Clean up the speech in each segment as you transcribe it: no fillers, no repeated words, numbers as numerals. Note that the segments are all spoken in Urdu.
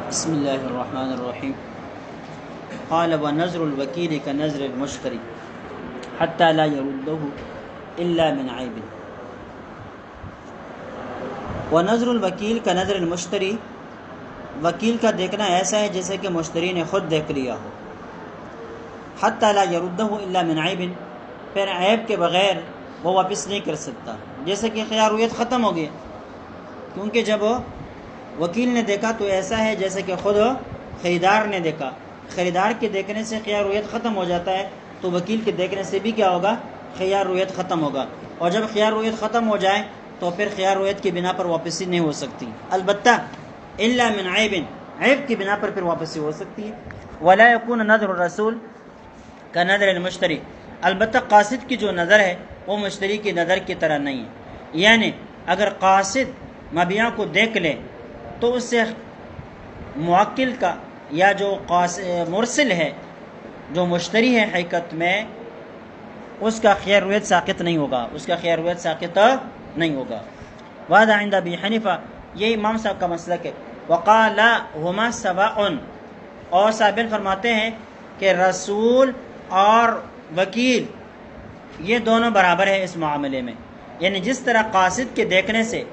بسم اللہ الرحمن الرحیم قال ونظر الوکیل كنظر المشتری حتى لا يرده الا من عیب. ونظر الوکیل كنظر المشتری، وکیل کا دیکھنا ایسا ہے جیسے کہ مشتری نے خود دیکھ لیا ہو. حتى لا يرده الا من عیب، پھر عیب کے بغیر وہ واپس نہیں کر سکتا. جیسے کہ خیارویت ختم ہو گیا، کیونکہ جب وکیل نے دیکھا تو ایسا ہے جیسے کہ خود خریدار نے دیکھا. خریدار کے دیکھنے سے خیار رویت ختم ہو جاتا ہے، تو وکیل کے دیکھنے سے بھی کیا ہوگا؟ خیار رویت ختم ہوگا. اور جب خیار رویت ختم ہو جائے تو پھر خیار رویت کی بنا پر واپسی نہیں ہو سکتی. البتہ الا من عیب، عیب کی بنا پر پھر واپسی ہو سکتی ہے. ولا یکون نظر الرسول كنظر المشتری، البتہ قاصد کی جو نظر ہے وہ مشتری کی نظر کی طرح نہیں ہے. یعنی اگر قاصد مبیع کو دیکھ لے تو اس سے موکل کا یا جو مرسل ہے، جو مشتری ہے، حقیقت میں اس کا خیار رویت ساقط نہیں ہوگا، اس کا خیار رویت ساقط نہیں ہوگا. وهذا عند ابی حنیفہ، یہ امام صاحب کا مسلک ہے. وقال هما سواء، اور صاحبین فرماتے ہیں کہ رسول اور وکیل یہ دونوں برابر ہے اس معاملے میں. یعنی جس طرح قاصد کے دیکھنے سے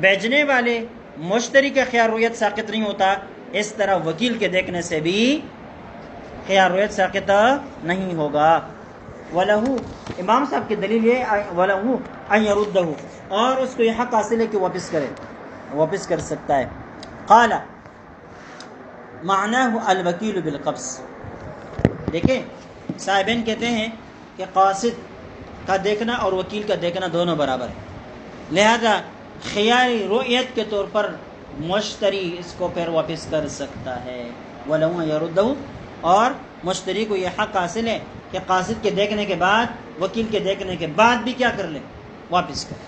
بیچنے والے مشتری کا خیار رویت ساقط نہیں ہوتا، اس طرح وکیل کے دیکھنے سے بھی خیار رویت ساقط نہیں ہوگا. وَلَهُ، امام صاحب کی دلیل یہ وَلَهُ أَن يَرُدَّهُ، اور اس کو یہ حق حاصل ہے کہ واپس کرے، واپس کر سکتا ہے. قال معناه الوکیل بالقبض، دیکھیں صاحبین کہتے ہیں کہ قاصد کا دیکھنا اور وکیل کا دیکھنا دونوں برابر ہے، لہذا خیاری رؤیت کے طور پر مشتری اس کو پھر واپس کر سکتا ہے. وَلَهُ أَن يَرُدَّهُ، اور مشتری کو یہ حق حاصل ہے کہ قاصد کے دیکھنے کے بعد، وکیل کے دیکھنے کے بعد بھی کیا کر لے؟ واپس کر.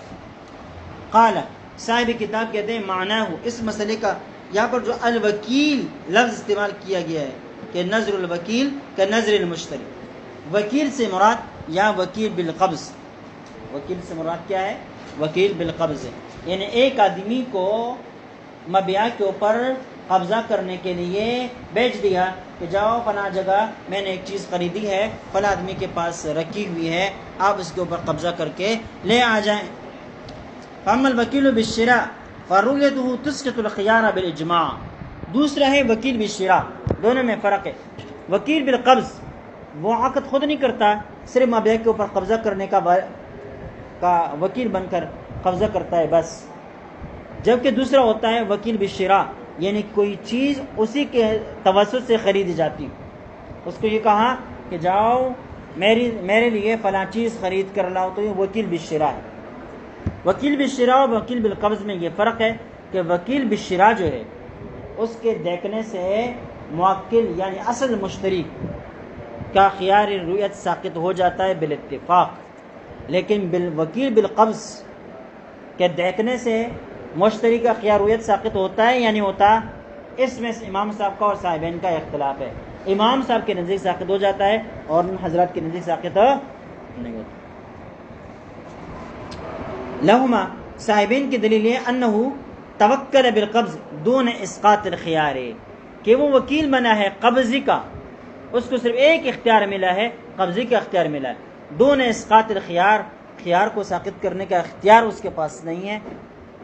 قال، صاحب کتاب کہتے ہیں معناه، اس مسئلے کا یہاں پر جو الوکیل لفظ استعمال کیا گیا ہے کہ نظر الوکیل کا نظر المشتری، وکیل سے مراد یا وکیل بالقبض، وکیل سے مراد کیا ہے؟ وکیل بالقبض ہے. یعنی ایک آدمی کو مبیع کے اوپر قبضہ کرنے کے لیے بیچ دیا کہ جاؤ فلاں جگہ میں نے ایک چیز خریدی ہے، فلاں آدمی کے پاس رکھی ہوئی ہے، آپ اس کے اوپر قبضہ کر کے لے آ جائیں. فاما الوکیل بالشراء فرؤیته تسقط الخیار بالاجماع، دوسرا ہے وکیل بالشراء، دونوں میں فرق ہے. وکیل بالقبض وہ عقد خود نہیں کرتا، صرف مبیع کے اوپر قبضہ کرنے کا وکیل بن کر قبضہ کرتا ہے بس. جبکہ دوسرا ہوتا ہے وکیل بالشراء، یعنی کوئی چیز اسی کے توسط سے خریدی جاتی، اس کو یہ کہا کہ جاؤ میرے لیے فلاں چیز خرید کر لاؤ، تو یہ وکیل بالشراء ہے. وکیل بالشراء اور وکیل بالقبض میں یہ فرق ہے کہ وکیل بالشراء جو ہے اس کے دیکھنے سے موکل یعنی اصل مشتری کا خیار رویت ساقط ہو جاتا ہے بالاتفاق، لیکن وکیل بالقبض کے دیکھنے سے مشتری کا خیار رویت ساقط ہوتا ہے یا نہیں ہوتا، اس میں امام صاحب کا اور صاحبین کا اختلاف ہے. امام صاحب کے نزدیک ساقط ہو جاتا ہے اور ان حضرات کے نزدیک ساقط نہیں ہوتا. لہما، صاحبین کی دلیل ہے انہو توکل بالقبض دون اسقاط الخیار، کہ وہ وکیل بنا ہے قبضی کا، اس کو صرف ایک اختیار ملا ہے، قبضی کا اختیار ملا ہے، دون اسقاط الخیار، خیار کو ساقط کرنے کا اختیار اس کے پاس نہیں ہے.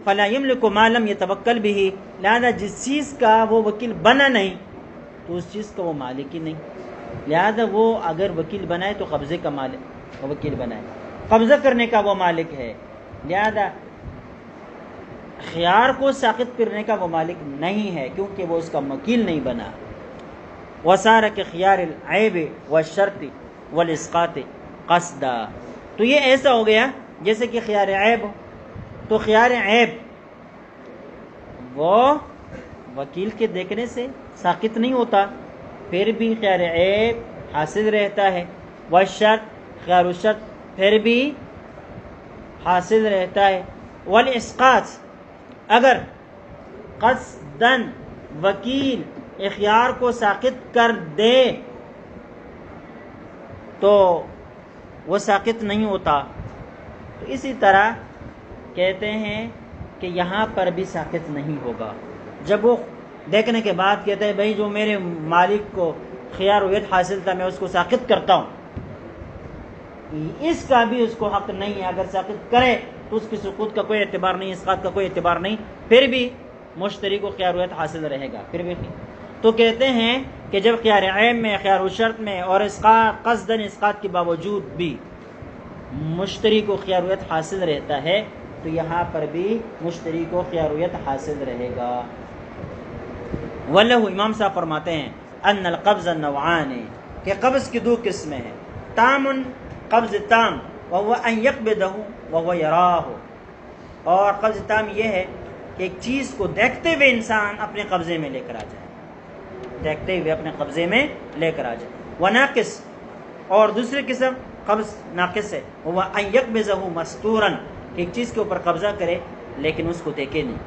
فلا یملک ما لم یتوکل به، لہذا جس چیز کا وہ وکیل بنا نہیں تو اس چیز کا وہ مالک ہی نہیں، لہذا وہ اگر وکیل بنائے تو قبضے کا مالک، وکیل بنائے قبضہ کرنے کا وہ مالک ہے، لہذا خیار کو ساقط کرنے کا وہ مالک نہیں ہے کیونکہ وہ اس کا وکیل نہیں بنا. وصار کے خیار العیب والشرط والاسقاط قصدا، تو یہ ایسا ہو گیا جیسے کہ خیار عیب، تو خیار عیب وہ وکیل کے دیکھنے سے ساقط نہیں ہوتا، پھر بھی خیار عیب حاصل رہتا ہے. والشرط، خیار الشرط پھر بھی حاصل رہتا ہے. والاسقاط، اگر قصداً وکیل اخیار کو ساقط کر دے تو وہ ساقط نہیں ہوتا. تو اسی طرح کہتے ہیں کہ یہاں پر بھی ساقط نہیں ہوگا. جب وہ دیکھنے کے بعد کہتا ہے بھائی جو میرے مالک کو خیار رویت حاصل تھا میں اس کو ساقط کرتا ہوں، اس کا بھی اس کو حق نہیں ہے. اگر ساقط کرے تو اس کی سقوط کا کوئی اعتبار نہیں، اسقاط کا کوئی اعتبار نہیں، پھر بھی مشتری کو خیار رویت حاصل رہے گا. پھر بھی تو کہتے ہیں کہ جب خیار عیب میں، خیار الشرط میں اور اسقاط قصداً اسقاط کے باوجود بھی مشتری کو خیار رویت حاصل رہتا ہے تو یہاں پر بھی مشتری کو خیار رویت حاصل رہے گا. وَلَهُ امام صاحب فرماتے ہیں ان القبض نوعان، کہ قبض کی دو قسمیں ہیں. تام، قبض تام، وهو ان يقبضه وهو يراه. اور قبض تام یہ ہے کہ ایک چیز کو دیکھتے ہوئے انسان اپنے قبضے میں لے کر آ جائے، دیکھتے ہوئے اپنے قبضے میں لے کر آ جائے. وناقص، اور دوسری قسم قبض ناقص ہے، وہ ان يقبضه مستورا، ایک چیز کے اوپر قبضہ کرے لیکن اس کو دیکھے نہیں.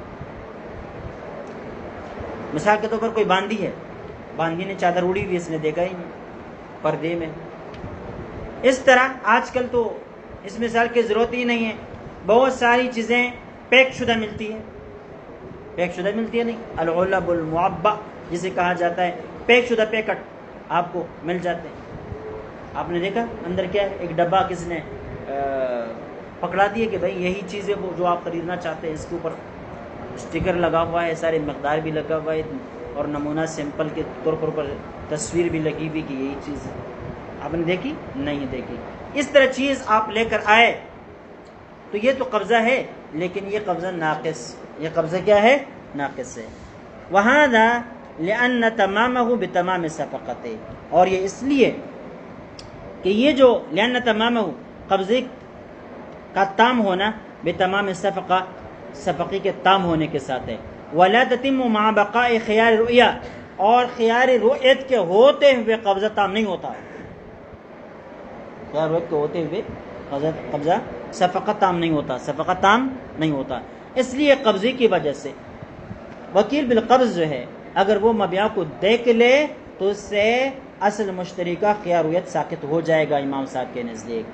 مثال کے طور پر کوئی باندھی ہے، باندھی نے چادر اڑی ہوئی، اس نے دیکھا ہی نہیں پردے میں. اس طرح آج کل تو اس مثال کی ضرورت ہی نہیں ہے، بہت ساری چیزیں پیک شدہ ملتی ہے. پیک شدہ ملتی ہے نہیں، العلب المعبع جسے کہا جاتا ہے، پیک شدہ پیکٹ آپ کو مل جاتے ہیں. آپ نے دیکھا اندر کیا ہے، ایک ڈبہ کس نے پکڑا دیے کہ بھائی یہی چیز ہے وہ جو آپ خریدنا چاہتے ہیں، اس کے اوپر اسٹیکر لگا ہوا ہے، سارے مقدار بھی لگا ہوا ہے اور نمونہ سیمپل کے طور پر تصویر بھی لگی ہوئی کہ یہی چیز ہے. آپ نے دیکھی؟ نہیں دیکھی. اس طرح چیز آپ لے کر آئے تو یہ تو قبضہ ہے، لیکن یہ قبضہ ناقص، یہ قبضہ کیا ہے؟ ناقص ہے. وَهَذَا لِأَنَّ تَمَامَهُ بِتَمَامِ صَفَقَتِ، اور یہ اس لیے کہ یہ جو لِأَنَّ تَمَامَهُ قبضے کا تام ہونا بتمام صفقہ، صفقی کے تام ہونے کے ساتھ ہے. وَلَا تَتِمُّ مَعَ بَقَاءِ خِيَارِ رُؤْيَا، اور خیار رؤیت کے ہوتے ہوئے قبضہ تام نہیں ہوتا. خیار رؤیت کے ہوتے ہوئے قبضہ صفقہ تام نہیں ہوتا، صفقہ تام نہیں ہوتا. اس لیے قبضے کی وجہ سے وکیل بالقبض جو ہے اگر وہ مبیع کو دیکھ لے تو اس سے اصل مشتری کا خیار رؤیت ساقط ہو جائے گا امام صاحب کے نزدیک.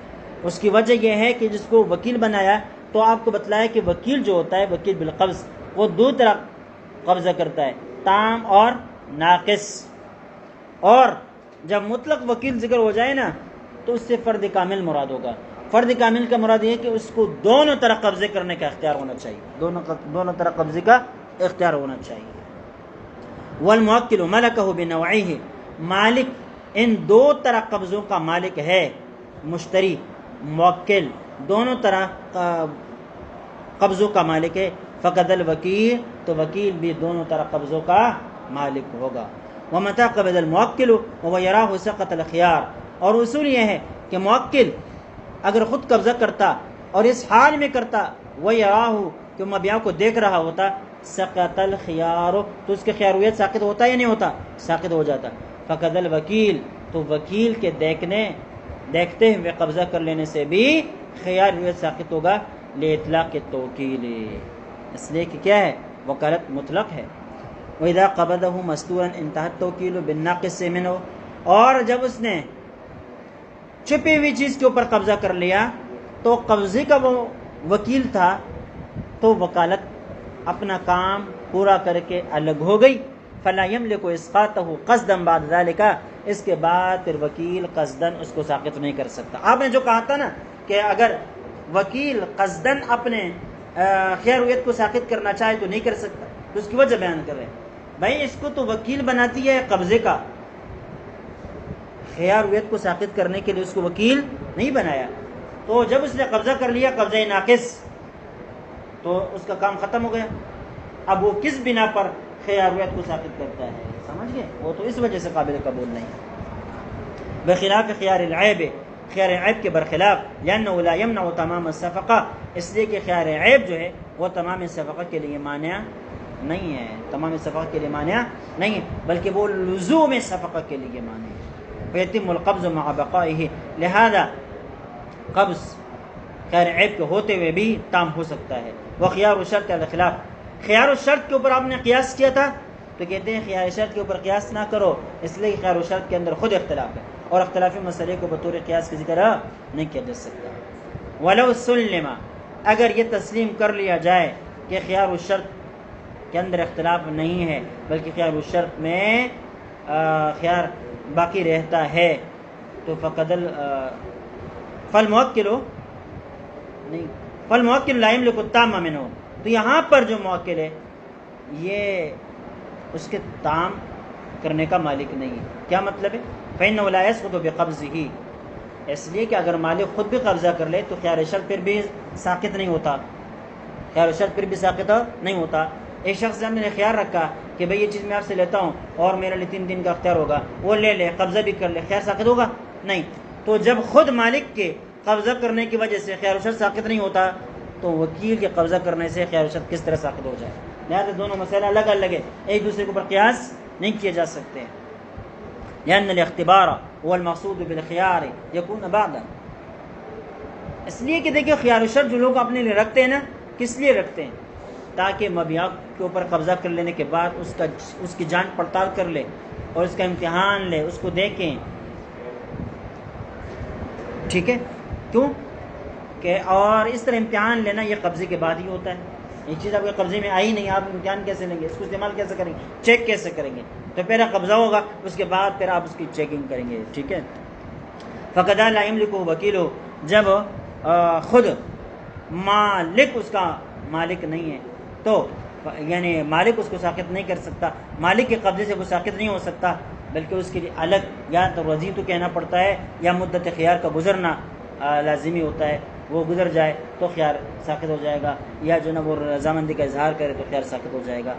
اس کی وجہ یہ ہے کہ جس کو وکیل بنایا تو آپ کو بتلایا کہ وکیل جو ہوتا ہے وکیل بالقبض وہ دو طرح قبضہ کرتا ہے، تام اور ناقص. اور جب مطلق وکیل ذکر ہو جائے نا تو اس سے فرد کامل مراد ہوگا. فرد کامل کا مراد یہ ہے کہ اس کو دونوں طرح قبضے کرنے کا اختیار ہونا چاہیے، دونوں طرح قبضے کا اختیار ہونا چاہیے. والموکل ملکہ بنوعیہ، مالک ان دو طرح قبضوں کا مالک ہے. مشتری، موکل دونوں طرح قبضوں کا مالک ہے. فقد الوکیل، تو وکیل بھی دونوں طرح قبضوں کا مالک ہوگا. ومتى قبض الموکل وهو يراه سقط الخيار، اور اصول یہ ہے کہ موکل اگر خود قبضہ کرتا اور اس حال میں کرتا وہ یراہ کہ مبیع کو دیکھ رہا ہوتا، سقط الخيار، تو اس کے خیار رویت ساقط ہوتا یا نہیں ہوتا؟ ساقط ہو جاتا. فقد الوکیل، تو وکیل کے دیکھتے ہوئے قبضہ کر لینے سے بھی خیار رویت ساقط ہوگا لاطلاق التوکیل، اس لیے کہ کیا ہے؟ وکالت مطلق ہے. وَإِذَا قَبَضَهُ مَسْتُورًا انتهى التوکیل بِالنَّاقِصِ مِنْهُ، اور جب اس نے چھپی ہوئی چیز کے اوپر قبضہ کر لیا تو قبضے کا وہ وکیل تھا تو وکالت اپنا کام پورا کر کے الگ ہو گئی. فَلَا يَمْلِكُ إِسْقَاطَهُ قَصْدًا بَعْدَ ذَلِكَ، اس کے بعد پھر وکیل قصداً اس کو ساقط نہیں کر سکتا. آپ نے جو کہا تھا نا کہ اگر وکیل قصداً اپنے خیار رویت کو ساقط کرنا چاہے تو نہیں کر سکتا، تو اس کی وجہ بیان کر رہے ہیں. بھائی اس کو تو وکیل بناتی ہے قبضے کا، خیار رویت کو ساقط کرنے کے لیے اس کو وکیل نہیں بنایا. تو جب اس نے قبضہ کر لیا قبضہ ناقص تو اس کا کام ختم ہو گیا. اب وہ کس بنا پر خیار رویت کو ساقط کرتا ہے، سمجھ گئے؟ وہ تو اس وجہ سے قابل قبول نہیں. بخلاف خیار العیب، خیار عیب کے برخلاف، لأنه لا يمنع تمام الصفقہ، اس لیے کہ خیار عیب جو ہے وہ تمام صفقہ کے لیے مانع نہیں ہے، تمام صفقہ کے لیے مانع نہیں ہے، بلکہ وہ لزوم صفقہ کے لیے مانع ہے. فیتم القبض مع بقائه، لہذا قبض خیار عیب کے ہوتے ہوئے بھی تام ہو سکتا ہے. وخیار الشرط علی الخلاف، خیار الشرط کے اوپر آپ نے قیاس کیا تھا تو کہتے ہیں خیار شرط کے اوپر قیاس نہ کرو، اس لیے کہ خیار الشرط کے اندر خود اختلاف ہے اور اختلافی مسئلے کو بطور قیاس کے ذکر نہیں کیا جا سکتا. ولو سلم، اگر یہ تسلیم کر لیا جائے کہ خیار الشرط کے اندر اختلاف نہیں ہے بلکہ خیار الشرط میں خیار باقی رہتا ہے تو فالموکل نہیں فالموکل لا یملک التام منہ، تو یہاں پر جو موکل ہے یہ اس کے تام کرنے کا مالک نہیں ہے۔ کیا مطلب ہے؟ فإنه لا يسقط بقبضه، اس لیے کہ اگر مالک خود بھی قبضہ کر لے تو خیار شرط پھر بھی ساقط نہیں ہوتا، خیار شرط پھر بھی ساقط نہیں ہوتا۔ ایک شخص سے ہم نے خیال رکھا کہ بھئی یہ چیز میں آپ سے لیتا ہوں اور میرے لیے 3 دن کا اختیار ہوگا، وہ لے لے قبضہ بھی کر لے، خیار ساقط ہوگا؟ نہیں۔ تو جب خود مالک کے قبضہ کرنے کی وجہ سے خیار شرط ساقط نہیں ہوتا تو وکیل کے قبضہ کرنے سے خیار شرط کس طرح ساقط ہو جائے؟ لہٰذا دونوں مسئلہ الگ الگ ہے، ایک دوسرے کے اوپر قیاس نہیں کیے جا سکتے۔ لأن الاختبار هو المقصود بالخيار يكون بعد، اس لیے کہ دیکھیں خیار الشرط جو لوگ اپنے لیے رکھتے ہیں نا، کس لیے رکھتے ہیں؟ تاکہ مبیع کے اوپر قبضہ کر لینے کے بعد اس کی جانچ پڑتال کر لے اور اس کا امتحان لے، اس کو دیکھیں، ٹھیک ہے؟ کیوں کہ اور اس طرح امتحان لینا یہ قبضے کے بعد ہی ہوتا ہے۔ یہ چیز آپ کے قبضے میں آئی نہیں، آپ امتحان کیسے لیں گے، اس کو استعمال کیسے کریں گے، چیک کیسے کریں گے؟ تو پہلے قبضہ ہوگا، اس کے بعد پھر آپ اس کی چیکنگ کریں گے، ٹھیک ہے؟ فقد لا یملک وکیل، جب خود مالک اس کا مالک نہیں ہے تو یعنی مالک اس کو ساقط نہیں کر سکتا، مالک کے قبضے سے وہ ساقط نہیں ہو سکتا، بلکہ اس کے لیے الگ یا تو رضیت کہنا پڑتا ہے یا مدت خیار کا گزرنا لازمی ہوتا ہے، وہ گزر جائے تو خیار ساقط ہو جائے گا، یا جو نا وہ رضامندی کا اظہار کرے تو خیار ساقط ہو جائے گا۔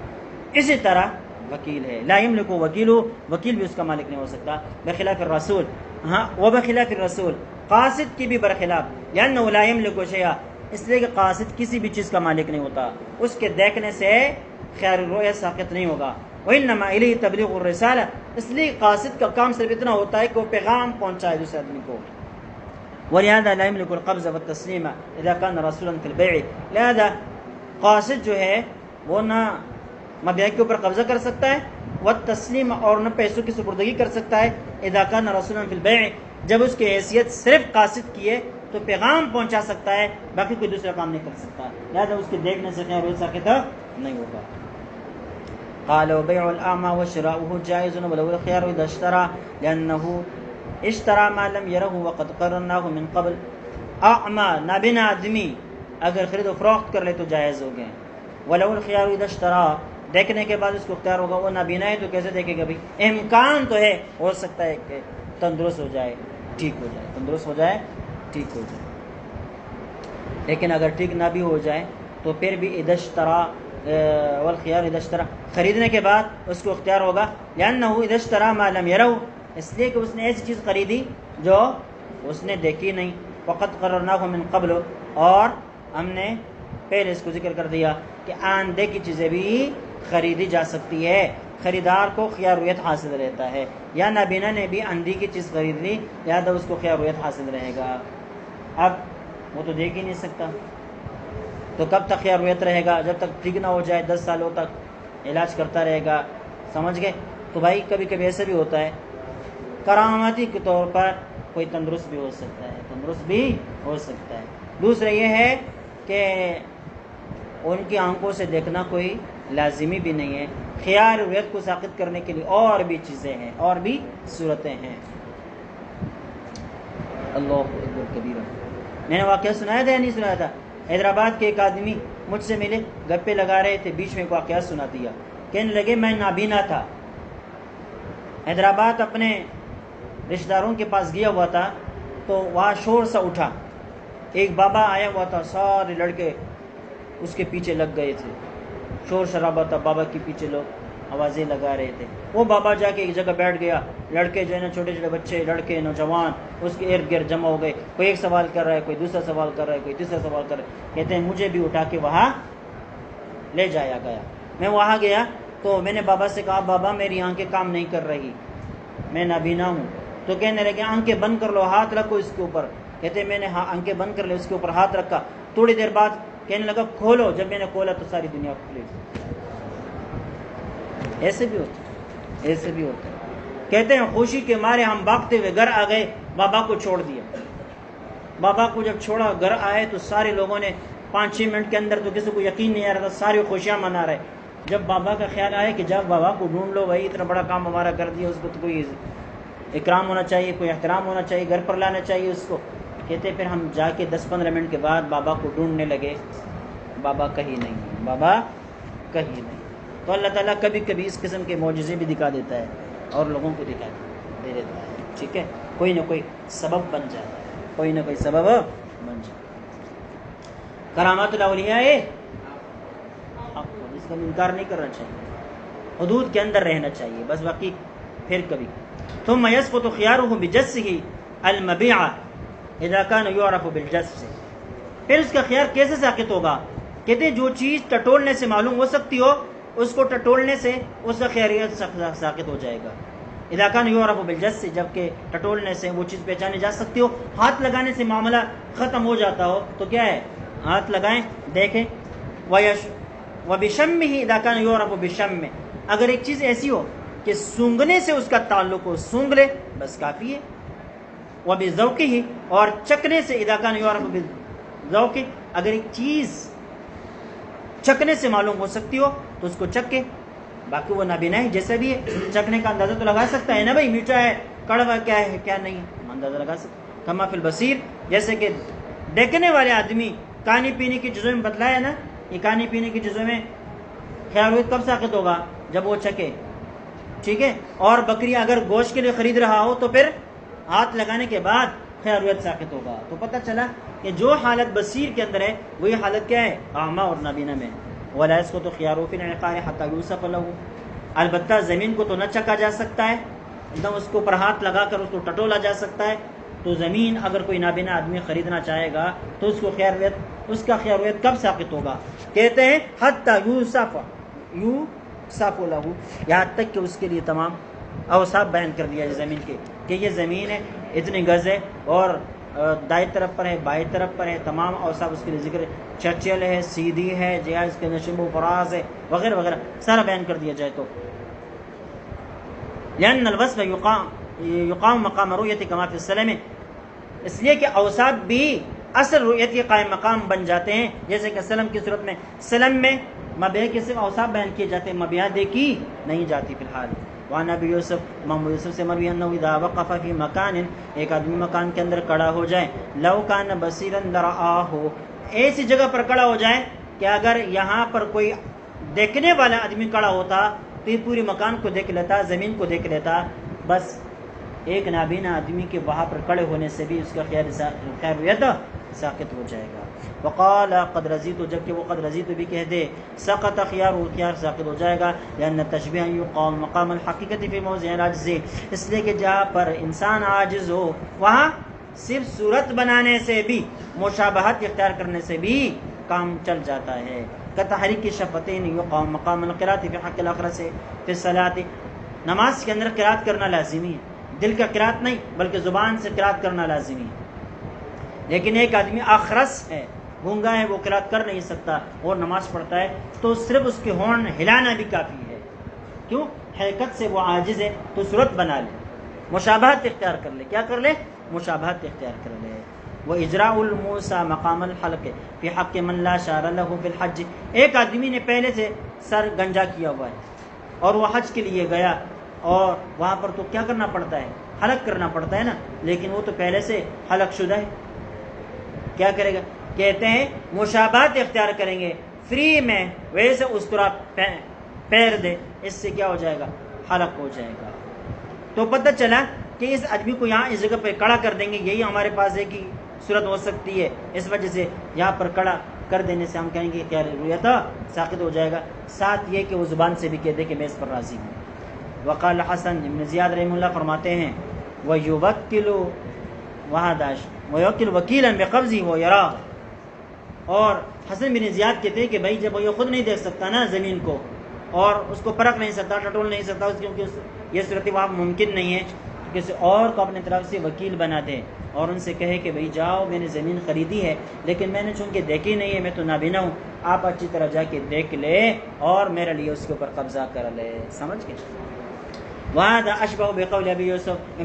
اسی طرح وکیل ہے، لا یملک وکیل، وکیل بھی اس کا مالک نہیں ہو سکتا، بخلاف الرسول، ہاں وہ بخلاف الرسول، قاصد کی بھی برخلاف، لأنه لا یملک شیئا، اس لیے کہ قاصد کسی بھی چیز کا مالک نہیں ہوتا، اس کے دیکھنے سے خیار الرؤیہ ساقط نہیں ہوگا۔ وإنما الیہ تبلیغ الرسالہ، اس لیے قاصد کا کام صرف اتنا ہوتا ہے کہ وہ پیغام پہنچائے دوسرے آدمی کو۔ ولہذا لا یملک القبض والتسلیم اذا كان رسولا في البيع، لہذا قاصد جو ہے وہ نہ مبیع کے اوپر قبضہ کر سکتا ہے، والتسلیم اور نہ پیسوں کی سپردگی کر سکتا ہے، اذا كان رسولا في البيع، جب اس کی حیثیت صرف قاصد کی ہے تو پیغام پہنچا سکتا ہے، باقی کوئی دوسرا کام نہیں کر سکتا، لہذا اس کے دیکھنے سے خیار ساقط نہیں ہوگا۔ قال وبيع الأعمى وشراؤه جائز وله الخيار إذا اشترى لأنه اشترى ما لم يره وقد قررناه من قبل، اعمى نابینا آدمی اگر خرید و فروخت کر لے تو جائز ہو گئے، وله الخيار إذا اشترى، دیکھنے کے بعد اس کو اختیار ہوگا، وہ نابینا ہے تو کیسے دیکھے گا بھائی؟ امکان تو ہے، ہو سکتا ہے کہ تندرست ہو جائے، ٹھیک ہو جائے، تندرست ہو جائے، ٹھیک ہو جائے، لیکن اگر ٹھیک نہ بھی ہو جائے تو پھر بھی اذا اشترى والخيار اذا اشترى، خریدنے کے بعد اس کو اختیار ہوگا، لأنه اذا اشترى ما لم يره، اس لیے کہ اس نے ایسی چیز خریدی جو اس نے دیکھی نہیں، وقد قررناه من قبل، اور ہم نے پہلے اس کو ذکر کر دیا کہ آندے کی چیزیں بھی خریدی جا سکتی ہے، خریدار کو خیارویت حاصل رہتا ہے، یا نابینا نے بھی اندھی کی چیز خرید لی لہذا اس کو خیارویت حاصل رہے گا۔ اب وہ تو دیکھ ہی نہیں سکتا تو کب تک خیارویت رہے گا؟ جب تک ٹھیک نہ ہو جائے، 10 سالوں تک علاج کرتا رہے گا، سمجھ گئے؟ تو بھائی کبھی کبھی ایسا بھی ہوتا ہے، کرامتی کے طور پر کوئی تندرست بھی ہو سکتا ہے، تندرست بھی ہو سکتا ہے۔ دوسرا یہ ہے کہ ان کی آنکھوں سے دیکھنا کوئی لازمی بھی نہیں ہے، خیار رویت کو ساقط کرنے کے لیے اور بھی چیزیں ہیں، اور بھی صورتیں ہیں۔ اللہ اکبر کبیرہ، میں نے واقعہ سنایا تھا یا نہیں سنایا تھا؟ حیدرآباد کے ایک آدمی مجھ سے ملے، گپے لگا رہے تھے، بیچ میں ایک واقعہ سنا دیا، کہنے لگے میں نابینا تھا، حیدرآباد اپنے رشتہ داروں کے پاس گیا ہوا تھا تو وہاں شور سا اٹھا، ایک بابا آیا ہوا تھا، سارے لڑکے اس کے پیچھے لگ گئے تھے، شور شرابہ تھا، بابا کے پیچھے لوگ آوازیں لگا رہے تھے، وہ بابا جا کے ایک جگہ بیٹھ گیا، لڑکے جو ہے نا چھوٹے چھوٹے بچے، لڑکے نوجوان اس کے ارد گرد جمع ہو گئے، کوئی ایک سوال کر رہا ہے، کوئی دوسرا سوال کر رہا ہے، کوئی تیسرا سوال کر رہا ہے، کہتے ہیں مجھے بھی اٹھا کے وہاں لے جایا گیا۔ میں وہاں گیا تو میں نے بابا سے کہا بابا میری آنکھیں کام نہیں کر رہی، میں نابینا ہوں، تو کہنے لگے آنکھیں بند کر لو، ہاتھ رکھو اس کے اوپر، کہتے ہیں میں نے آنکھیں بند کر لی، اس کے اوپر ہاتھ رکھا، تھوڑی دیر بعد کہنے لگا کھولو، جب میں نے کھولا تو ساری دنیا کھلی۔ ایسے بھی ہوتا ہے، ایسے بھی ہوتا ہے، کہتے ہیں خوشی کے مارے ہم بھاگتے ہوئے گھر آ گئے، بابا کو چھوڑ دیا، بابا کو جب چھوڑا گھر آئے تو سارے لوگوں نے 5-6 منٹ کے اندر تو کسی کو یقین نہیں آ رہا تھا، سارے خوشیاں منا رہے، جب بابا کا خیال آئے کہ جب بابا کو ڈھونڈ لو، بھائی اتنا بڑا کام ہمارا کر دیا، اس کو تو کوئی اکرام ہونا چاہیے، کوئی احترام ہونا چاہیے، گھر پر لانا چاہیے اس کو. کہتے پھر ہم جا کے 10-15 منٹ کے بعد بابا کو ڈھونڈنے لگے، بابا کہیں نہیں، بابا کہیں نہیں. تو اللہ تعالیٰ کبھی کبھی اس قسم کے معجزے بھی دکھا دیتا ہے اور لوگوں کو دکھا دے دیتا ہے. ٹھیک ہے، کوئی نہ کوئی سبب بن جاتا ہے، کوئی نہ کوئی سبب بن جاتا ہے. کرامات الاولیاء اس کا انکار نہیں کرنا چاہیے، حدود کے اندر رہنا چاہیے بس، باقی پھر کبھی. ثم يسقط خياره بجسه المبيع اذا كان يعرف بالجس سے. پھر اس کا خیار کیسے ساقط ہوگا؟ کہتے ہیں جو چیز ٹٹولنے سے معلوم ہو سکتی ہو اس کو ٹٹولنے سے اس کا خیریت ساقط ہو جائے گا. اذا كان يعرف بالجس سے، جبکہ ٹٹولنے سے وہ چیز پہچانی جا سکتی ہو. ہاتھ لگانے سے معاملہ ختم ہو جاتا ہو تو کیا ہے، ہاتھ لگائیں دیکھیں. وبشمه اذا كان يعرف بشم، اگر ایک چیز ایسی ہو کہ سونگنے سے اس کا تعلق ہو، سونگ لے بس کافی ہے. وبذوقه، اور چکنے سے، اذا كان يعرف بالذوق، اگر ایک چیز چکنے سے معلوم ہو سکتی ہو تو اس کو چکے، باقی وہ نابینا ہے جیسے بھی ہے، چکنے کا اندازہ تو لگا سکتا ہے نا بھائی، میٹھا ہے، کڑوا کیا ہے کیا نہیں ہے، اندازہ لگا سکتا. کما فی البصیر، جیسے کہ دیکھنے والے آدمی کھانے پینے کی چیزوں میں بتلایا نا، یہ کھانے پینے کی چیزوں میں خیارویت کب ساقط ہوگا؟ جب وہ چکے. ٹھیک ہے، اور بکری اگر گوشت کے لیے خرید رہا ہو تو پھر ہاتھ لگانے کے بعد خیارویت ساقط ہوگا. تو پتہ چلا کہ جو حالت بصیر کے اندر ہے وہی حالت کیا ہے، اعمیٰ اور نابینا میں. ولا يسقط خياره في العقار حتى يوصف له، البتہ زمین کو تو نہ چکا جا سکتا ہے، ایک دم اس کو پر ہاتھ لگا کر اس کو ٹٹولا جا سکتا ہے. تو زمین اگر کوئی نابینا آدمی خریدنا چاہے گا تو اس کو خیارویت، اس کا خیارویت کب ساقط ہوگا؟ کہتے ہیں حتى يوصف له، یہاں تک کہ اس کے لیے تمام اوصاف بیان کر دیا جائے زمین کے، کہ یہ زمین ہے، اتنی گز ہے، اور دائیں طرف پر ہے، بائیں طرف پر ہے، تمام اوصاف اس کے لیے ذکر ہے، چچل ہے، سیدھی ہے، جہاز کے نشب و فراز ہے، وغیرہ وغیرہ سارا بیان کر دیا جائے. تو لأن الوصف يقام مقام رؤیت کما فی السلم، اس لیے کہ اوصاف بھی اصل رؤیت کے قائم مقام بن جاتے ہیں، جیسے کہ سلم کی صورت میں، سلم میں مبیع کے صرف اوصاف بیان کیے جاتے ہیں، مبیع دیکھی نہیں جاتی فی الحال. وعن ابی یوسف، امام یوسف سے مروی انه اذا وقف فی مکان، ایک آدمی مکان کے اندر کھڑا ہو جائے، لو کان بصیرا لرآہ، ایسی جگہ پر کھڑا ہو جائے کہ اگر یہاں پر کوئی دیکھنے والا آدمی کھڑا ہوتا تو یہ پوری مکان کو دیکھ لیتا، زمین کو دیکھ لیتا. بس ایک نابینا آدمی کے وہاں پر کھڑے ہونے سے بھی اس کا خیریت ساقط ہو جائے گا. وقال قد رضیت، جبکہ وہ قد رضیت بھی کہہ دے، سقط خیار، خیار ساقط ہو جائے گا. لأن التشبیہ یقام مقام الحقیقت فی موضع العجز، اس لیے کہ جہاں پر انسان عاجز ہو وہاں صرف صورت بنانے سے بھی، مشابہت اختیار کرنے سے بھی کام چل جاتا ہے. کتحریک الشفتین یقام مقام القراءۃ فی حق الاخرہ سے فی الصلاۃ، نماز کے اندر قرات کرنا لازمی ہے، دل کا قرات نہیں بلکہ زبان سے قرات کرنا لازمی ہے. لیکن ایک آدمی اخرس ہے، گونگا ہے، وہ قرات کر نہیں سکتا اور نماز پڑھتا ہے تو صرف اس کے ہونٹ ہلانا بھی کافی ہے. کیوں؟ حرکت سے وہ عاجز ہے، تو صورت بنا لے، مشابہت اختیار کر لے. کیا کر لے؟ مشابہت اختیار کر لے. وَإِجْرَاءُ الْمُوسَى مَقَامَ الْحَلْقِ فِي حَقِّ مَنْ لَا شَعْرَ لَهُ فِي الْحَجِّ، ایک آدمی نے پہلے سے سر گنجا کیا ہوا ہے اور وہ حج کے لیے گیا، اور وہاں پر تو کیا کرنا پڑتا ہے؟ حلق کرنا پڑتا ہے نا، لیکن وہ تو پہلے سے حلق شدہ ہے، کیا کرے گا؟ کہتے ہیں مشابہت اختیار کریں گے، فری میں ویسے اس طرح پیر دے، اس سے کیا ہو جائے گا؟ حلق ہو جائے گا. تو پتہ چلا کہ اس آدمی کو یہاں اس جگہ پہ کھڑا کر دیں گے، یہی ہمارے پاس ایک ہی صورت ہو سکتی ہے، اس وجہ سے یہاں پر کھڑا کر دینے سے ہم کہیں گے کیا رؤیت ساقط ہو جائے گا. ساتھ یہ کہ وہ زبان سے بھی کہہ دے کہ میں اس پر راضی ہوں. وقال حسن ابن زیاد رحمہ اللہ فرماتے ہیں وَيُوَكِّلُ وَحَدَاشِ وَيُوَكِّلُ وَكِيلًا بِقَبْضِهِ وَيَرَاهُ، اور حسن بن زیاد کہتے ہیں کہ بھائی جب وہ خود نہیں دیکھ سکتا نا زمین کو اور اس کو پرکھ نہیں سکتا، ٹٹول نہیں سکتا، کیونکہ یہ صورت وہاں ممکن نہیں ہے، کسی اور کو اپنے طرف سے وکیل بنا دے اور ان سے کہے کہ بھئی جاؤ میں نے زمین خریدی ہے لیکن میں نے چونکہ دیکھی نہیں ہے، میں تو نابینا ہوں، آپ اچھی طرح جا کے دیکھ لے اور میرے لیے اس کے اوپر قبضہ کر لے. سمجھ گئے؟ وهذا اشبه بقول ابی یوسف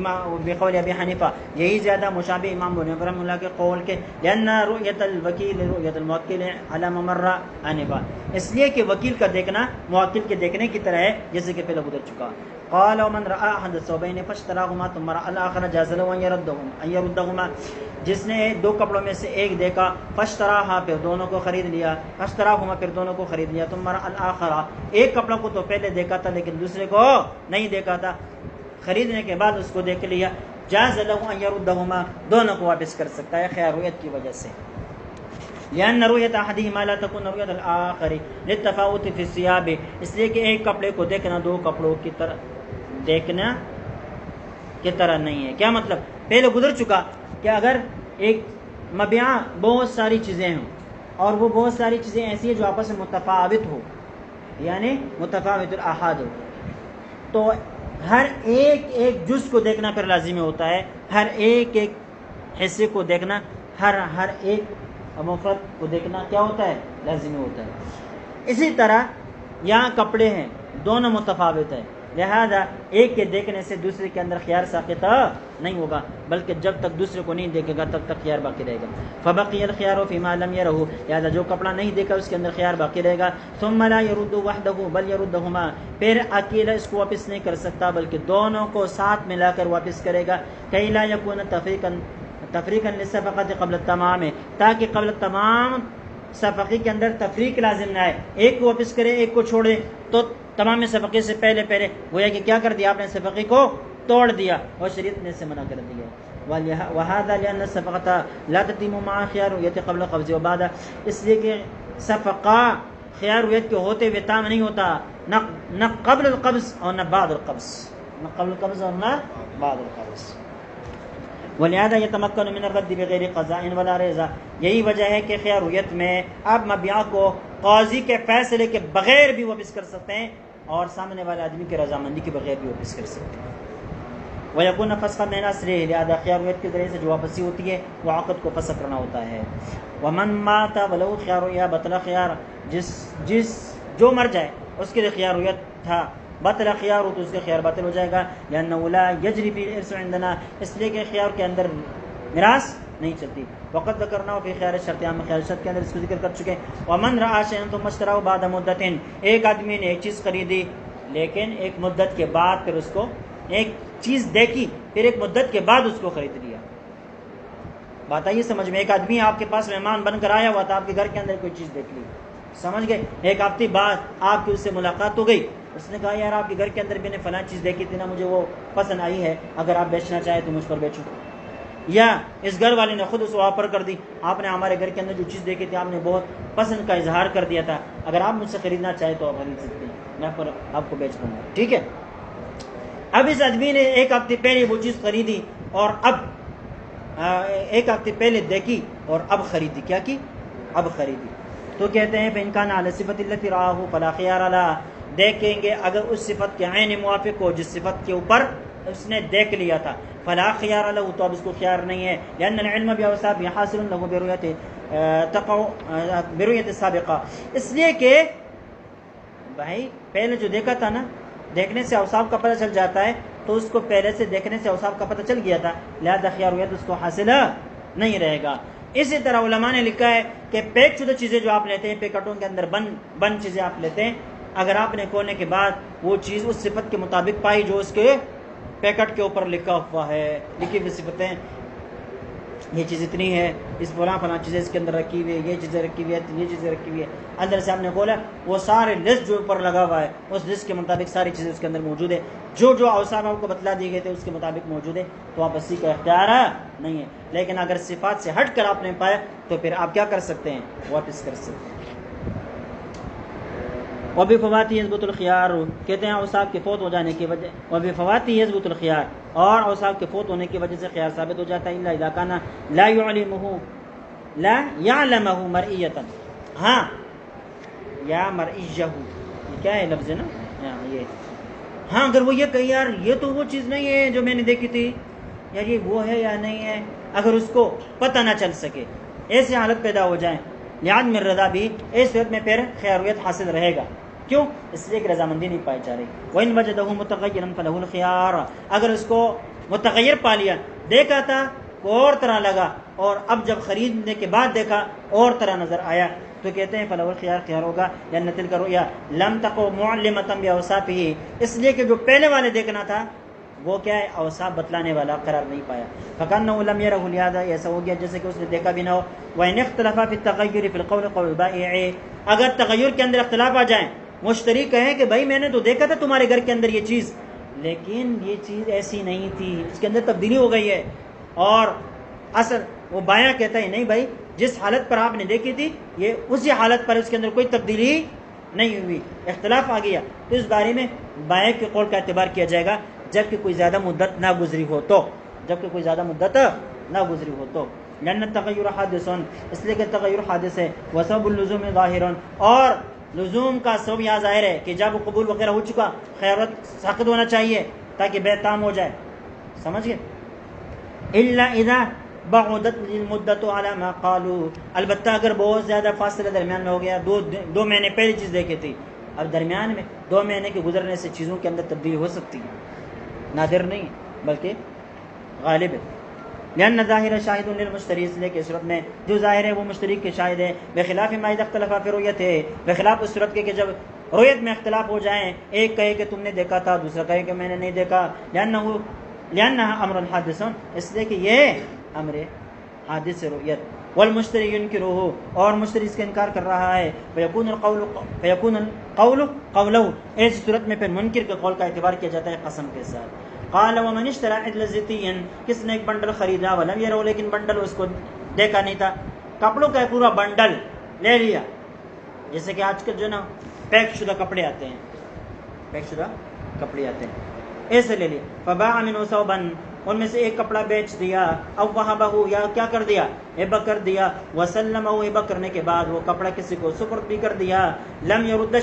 بقول ابی حنیفہ، یہی زیادہ مشابہ امام ابو حنیفہ رحمۃ اللہ کے قول کے، لأن رؤیت الوکیل رؤیت الموکل علی ممر حنیفہ، اس لیے کہ وکیل کا دیکھنا موکل کے دیکھنے کی طرح ہے جیسے کہ پہلے گزر چکا۔ قال ومن رأى احد الثوبين فاشتراهما ثم رأى الاخر جاز له ان يردهما، جس نے دو کپڑوں میں سے ایک دیکھا، فاشتراها پھر دونوں کو خرید لیا، فاشتراهما پھر دونوں کو خرید لیا، ثم رأى الاخر ایک کپڑوں کو تو پہلے دیکھا تھا لیکن دوسرے کو نہیں دیکھا تھا، خریدنے کے بعد اس کو دیکھ لیا، جاز له ان يردهما دونوں کو واپس کر سکتا ہے خیار رؤیت کی وجہ سے، لأن رؤیت احدهما لا تكون رؤیت الاخر للتفاوت في الثياب، اس لیے کہ ایک کپڑے کو دیکھنا دو کپڑوں کی طرح دیکھنا کی طرح نہیں ہے۔ کیا مطلب؟ پہلے گزر چکا کہ اگر ایک مبیع بہت ساری چیزیں ہوں اور وہ بہت ساری چیزیں ایسی ہیں جو آپس میں متفاوت ہو، یعنی متفاوت الاحاد ہو، تو ہر ایک جز کو دیکھنا پھر لازمی ہوتا ہے، ہر ایک حصے کو دیکھنا، ہر ایک مفرد کو دیکھنا کیا ہوتا ہے؟ لازمی ہوتا ہے۔ اسی طرح یہاں کپڑے ہیں، دونوں متفاوت ہیں، لہذا ایک کے دیکھنے سے دوسرے کے اندر خیار ساقط نہیں ہوگا، بلکہ جب تک دوسرے کو نہیں دیکھے گا تب تک خیار باقی رہے گا۔ فبقی الخیار فیما لم یرہ، لہذا جو کپڑا نہیں دیکھا اس کے اندر خیار باقی رہے گا۔ ثم لا یرد وحدہ بل یردہما، پھر اکیلا اس کو واپس نہیں کر سکتا بلکہ دونوں کو ساتھ ملا کر واپس کرے گا۔ کئی لا یکون تفریقا للصفقۃ قبل التمام، تاکہ قبل التمام صفقے کے اندر تفریق لازم نہ آئے، ایک کو واپس کرے ایک کو چھوڑے تو تمام صفقے سے پہلے گویا کہ کیا کر دیا آپ نے؟ صفقے کو توڑ دیا اور شریعت نے اسے منع کر دیا۔ وهذا لأن الصفقة لا تتم مع خيار رؤية قبل القبض وبعد، اس لیے کہ صفقہ خیار رؤیت کے ہوتے ہوئے تام نہیں ہوتا، نہ قبل القبض اور نہ بعد القبض، نہ قبل القبض اور نہ بعد القبض۔ ولہذا يتمكن من الرد بغیر قضاء ولا رضا، یہی وجہ ہے کہ خیار رؤیت میں آپ مبیع کو قاضی کے فیصلے کے بغیر بھی واپس کر سکتے ہیں اور سامنے والے آدمی کی رضامندی کے بغیر بھی واپس کر سکتے ہیں۔ وَيَكُونَ فَسْخًا مِنْ أَصْلِهِ، لہذا خیار رؤیت کے ذریعے سے جو واپسی ہوتی ہے وہ عقد کو فسخ کرنا ہوتا ہے۔ وَمَنْ مَاتَ وَلَهُ خِيَارٌ رؤیا بطل خیار، جو مر جائے اس کے لیے خیار رؤیت تھا، بطل خیار تو اس کے خیار باطل ہو جائے گا، لأنه لا يجري فيه الإرث عندنا، اس لیے کہ خیار کے اندر میراث نہیں چلتی۔ وقت ذکرنا فی خیار الشرط، ہم خیار الشرط کے اندر اس کو ذکر کر چکے۔ ومن رأى شيئا ثم اشتراه بعد مدت، ایک آدمی نے ایک چیز خریدی لیکن ایک مدت کے بعد پھر اس کو ایک چیز دیکھی، پھر ایک مدت کے بعد اس کو خرید لیا۔ بات آئیے سمجھ میں؟ ایک آدمی آپ کے پاس مہمان بن کر آیا ہوا تھا، آپ کے گھر کے اندر کوئی چیز دیکھ لی، سمجھ گئے؟ ایک ہفتے بعد آپ کی اس سے ملاقات ہو گئی، اس نے کہا یار آپ کے گھر کے اندر میں نے فلاں چیز دیکھی تھی نا، مجھے وہ پسند آئی ہے، اگر آپ بیچنا چاہیں تو مجھ پر بیچو۔ یا اس گھر والے نے خود اس کو آفر کر دی، آپ نے ہمارے گھر کے اندر جو چیز دیکھی تھی آپ نے بہت پسند کا اظہار کر دیا تھا، اگر آپ مجھ سے خریدنا چاہیں تو آپ خرید سکتے ہیں، میں پر آپ کو بیچ دوں گا، ٹھیک ہے؟ اب اس آدمی نے ایک ہفتے پہلے وہ چیز خریدی اور اب ایک ہفتے پہلے دیکھی اور اب خریدی، کیا کی؟ اب خریدی، تو کہتے ہیں فإن كان على الصفة التي رآه فلا خيار له، دیکھیں گے اگر اس صفت کے عین موافق ہو جس صفت کے اوپر اس نے دیکھ لیا تھا، فلا خیار له، تو اب اس کو خیار نہیں ہے، لأن العلم بأوصافه حاصل له برؤية السابقة، اس لیے کہ بھائی پہلے جو دیکھا تھا نا، دیکھنے سے اوصاف کا پتہ چل جاتا ہے، تو اس کو پہلے سے دیکھنے سے اوصاف کا پتہ چل گیا تھا، لہذا خیار رؤیت اس کو حاصل نہیں رہے گا۔ اسی طرح علماء نے لکھا ہے کہ پیک شدہ چیزیں جو آپ لیتے ہیں، پیکٹوں کے اندر بند چیزیں آپ لیتے ہیں، اگر آپ نے کھولنے کے بعد وہ چیز اس صفت کے مطابق پائی جو اس کے پیکٹ کے اوپر لکھا ہوا ہے، لکھی ہوئی صفتیں، یہ چیز اتنی ہے، اس فلاں چیزیں اس کے اندر رکھی ہوئی ہے، یہ چیزیں رکھی ہوئی ہے، یہ چیزیں رکھی ہوئی ہے، اندر سے آپ نے کھولا وہ سارے لسٹ جو اوپر لگا ہوا ہے اس لسٹ کے مطابق ساری چیزیں اس کے اندر موجود ہے، جو اوصاف آپ کو بتلا دیے گئے تھے اس کے مطابق موجود ہے، تو آپ اسی کا اختیار نہیں ہے۔ لیکن اگر صفات سے ہٹ کر آپ نے پایا تو پھر آپ کیا کر سکتے ہیں؟ واپس کر سکتے ہیں۔ وبفواتی یثبت الخیار، کہتے ہیں اوصاف کے فوت ہو جانے کی وجہ، وبفواتی یثبت الخیار، اور اوصاف کے فوت ہونے کی وجہ سے خیار ثابت ہو جاتا ہے، الا اذا كان لا يعلمه مرئیتا، ہاں یا مرئیہ، یہ کیا ہے لفظ ہے نا، یہ ہاں اگر وہ یہ کہ یار یہ تو وہ چیز نہیں ہے جو میں نے دیکھی تھی، یار یہ وہ ہے یا نہیں ہے، اگر اس کو پتہ نہ چل سکے، ایسی حالت پیدا ہو جائے، لعدم الرضا بھی، اس صورت میں پھر خیار رؤیت حاصل رہے گا، کیوں؟ اس لیے کہ رضامندی نہیں پائی جا رہی. وَإِن وَجَدَهُ مُتَغَيِّرًا فَلَهُ الْخِيَارُ، اگر اس کو متغیر پا لیا، دیکھا تھا کو اور طرح لگا اور اب جب خریدنے کے بعد دیکھا اور طرح نظر آیا تو کہتے ہیں فَلَهُ الْخِيَارُ، خیار ہوگا. لأن تلك الرؤيا لم تقو معلمة بأوصافه، اس لیے کہ جو پہلے والے دیکھنا تھا وہ کیا ہے؟ اوصاف بتلانے والا قرار نہیں پایا. فَكَأَنَّهُ لَمْ يَرَهُ، لہذا ایسا ہو گیا جیسے کہ اس نے دیکھا بھی نہ ہو. وَإِنِ اخْتَلَفَ فِي التَّغَيُّرِ فِي الْقَوْلِ قَوْلُ الْبَائِعِ، اگر تغیر کے اندر اختلاف آ جائیں، مشتری کہیں کہ بھائی میں نے تو دیکھا تھا تمہارے گھر کے اندر یہ چیز، لیکن یہ چیز ایسی نہیں تھی، اس کے اندر تبدیلی ہو گئی ہے، اور اصل وہ بائع کہتا ہے نہیں بھائی جس حالت پر آپ نے دیکھی تھی یہ اسی حالت پر، اس کے اندر کوئی تبدیلی نہیں ہوئی، اختلاف آ گیا، تو اس بارے میں بائع کے قول کا اعتبار کیا جائے گا جبکہ کوئی زیادہ مدت نہ گزری ہو تو، جبکہ کوئی زیادہ مدت نہ گزری ہو تو. لأن التغیر حادث، اس لیے کہ تغیر حادث ہے. وسبب اللزوم ظاہر، اور لزوم کا سبب یہاں ظاہر ہے کہ جب قبول وغیرہ ہو چکا خیارت ساقط ہونا چاہیے تاکہ بیع تام ہو جائے. سمجھ گئے؟ الا اذا بعدت المدت على ما قالوا، البتہ اگر بہت زیادہ فاصلہ درمیان میں ہو گیا، دو مہینے پہلی چیز دیکھی تھی، اب درمیان میں 2 مہینے کے گزرنے سے چیزوں کے اندر تبدیلی ہو سکتی ہے، نادر نہیں بلکہ غالب ہے. لأن ظاہر شاہد للمشتری، اس لیے کہ صورت میں جو ظاہر ہے وہ مشتری کے شاہد ہے. بخلاف ما اذا اختلف فی رؤیت ہے، بخلاف اس صورت کے کہ جب رؤیت میں اختلاف ہو جائیں، ایک کہے کہ تم نے دیکھا تھا، دوسرا کہے کہ میں نے نہیں دیکھا. لأنها امر حادث، اس لیے کہ یہ امر حادث رؤیت. والمشتری ينکرہ، اور مشتری اس کا انکار کر رہا ہے. فیکون القول قولہ، ایسی صورت میں پھر منکر کے قول کا اعتبار کیا جاتا ہے قسم کے ساتھ. قال ومن اشترى عدل زیتین، کس نے ایک بنڈل خریدا، ولم يروا، لیکن بنڈل اس کو دیکھا نہیں تھا، کپڑوں کا پورا بنڈل لے لیا، جیسے کہ آج کل جو نا پیک شدہ کپڑے آتے ہیں، پیک شدہ کپڑے آتے ہیں، ایسے لے لیا. فباع منه ثوبا، ان میں سے ایک کپڑا بیچ دیا، او وهبه، یا کیا کر دیا؟ ہبہ کر دیا. وسلمه، ہبہ کرنے کے بعد وہ کپڑا کسی کو سپرد بھی کر دیا. لم يرد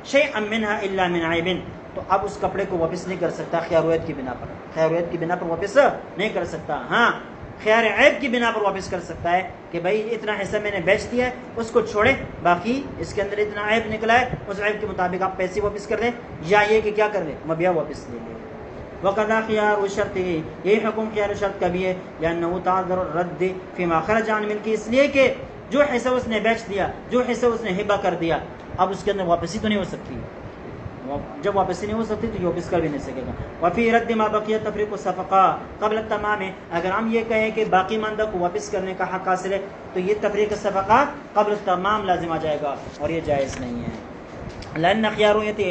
شيئا منها الا من عيب، تو اب اس کپڑے کو واپس نہیں کر سکتا خیارویت کی بنا پر، خیارویت کی بنا پر واپس نہیں کر سکتا. ہاں خیار عیب کی بنا پر واپس کر سکتا ہے کہ بھائی اتنا حصہ میں نے بیچ دیا ہے، اس کو چھوڑے، باقی اس کے اندر اتنا عیب نکلا ہے، اس عیب کے مطابق آپ پیسے واپس کر لیں، یا یہ کہ کیا کر لیں، مبیع واپس لے لیں. وقضا خیار الشرط، یہی حکم خیار الشرط کا بھی ہے. لأنه تعذر الرد فيما خرج عن ملکی، اس لیے کہ جو حصہ اس نے بیچ دیا، جو حصہ اس نے ہبہ کر دیا، اب اس کے اندر واپسی تو نہیں ہو سکتی، جب واپسی نہیں ہو سکتی تو یہ واپس کر بھی نہیں سکے گا. وفی رد ما بقیہ تفریق الصفقہ قبل التمام، اگر ہم یہ کہیں کہ باقی ماندہ کو واپس کرنے کا حق حاصل ہے تو یہ تفریق الصفقہ قبل التمام لازم آ جائے گا، اور یہ جائز نہیں ہے. لأن خیارویت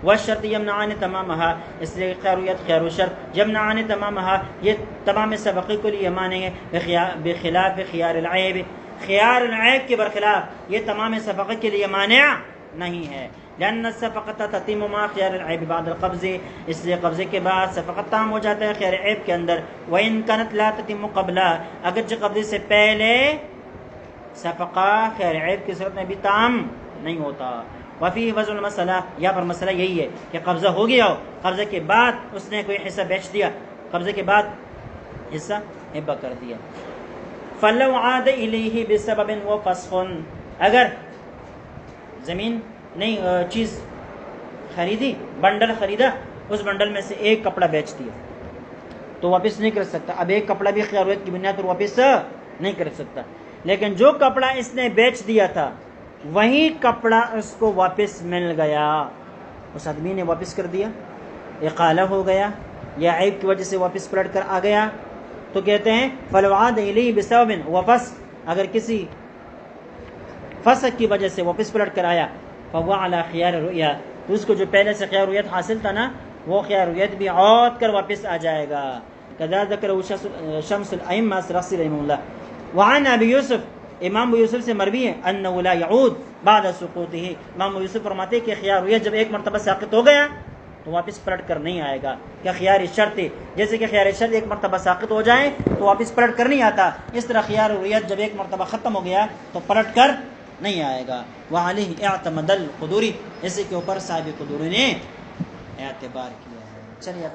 والشرط یمنعان تمامها، اس لیے خیارویت خیار و شرط یمنعان تمامها، یہ تمام صفقے کو لیے مانیں گے. بخلاف خیار العیب، خیار العیب کے برخلاف یہ تمام صفقے کے لیے مانع نہیں ہے. لأن الصفقة تتم مع خيار العيب بعد القبض، اس لیے قبضے کے بعد صفقت تام ہو جاتا ہے خیار عیب کے اندر. وإن كانت لا تتم قبلہ، اگرچہ قبضے سے پہلے صفقہ خیار عیب کی صورت میں بھی تام نہیں ہوتا. وفی وضع المسئلہ، یا پر مسئلہ یہی ہے کہ قبضہ ہو گیا ہو، قبضے کے بعد اس نے کوئی حصہ بیچ دیا، قبضے کے بعد حصہ ہبہ کر دیا. فلو عاد الیہ بسبب وفسخ، اگر زمین نہیں چیز خریدی، بنڈل خریدا، اس بنڈل میں سے ایک کپڑا بیچ دیا تو واپس نہیں کر سکتا. اب ایک کپڑا بھی خیارویت کی بنیاد پر واپس نہیں کر سکتا. لیکن جو کپڑا اس نے بیچ دیا تھا وہی کپڑا اس کو واپس مل گیا، اس آدمی نے واپس کر دیا، اقالہ ہو گیا یا عیب کی وجہ سے واپس پلٹ کر آ گیا، تو کہتے ہیں فلو عاد الیہ بسبب وفسخ، اگر کسی فسق کی وجہ سے واپس پلٹ کر آیا، فهو على خيار الرؤيا، تو اس کو جو پہلے سے خیار رؤیت حاصل تھا نا وہ خیار رؤیت بھی عود کر واپس آ جائے گا. کذا ذکر شمس الائمہ رحمہ رحمہ اللہ. وعن ابی یوسف، امام ابو یوسف سے مروی ہے انه لا يعود بعد سقوطه، امام ابو یوسف فرماتے کہ خیار رؤیت جب ایک مرتبہ ساقط ہو گیا تو واپس پلٹ کر نہیں آئے گا. کیا خیار شرط، جیسے کہ خیار شرط ایک مرتبہ ساقط ہو جائے تو واپس پلٹ کر نہیں آتا، اس طرح خیار رؤیت جب ایک مرتبہ ختم ہو گیا تو پلٹ کر نہیں آئے گا. وعلیہ اعتمد القدوری، اسی کے اوپر صاحب قدوری نے اعتبار کیا ہے. چلیے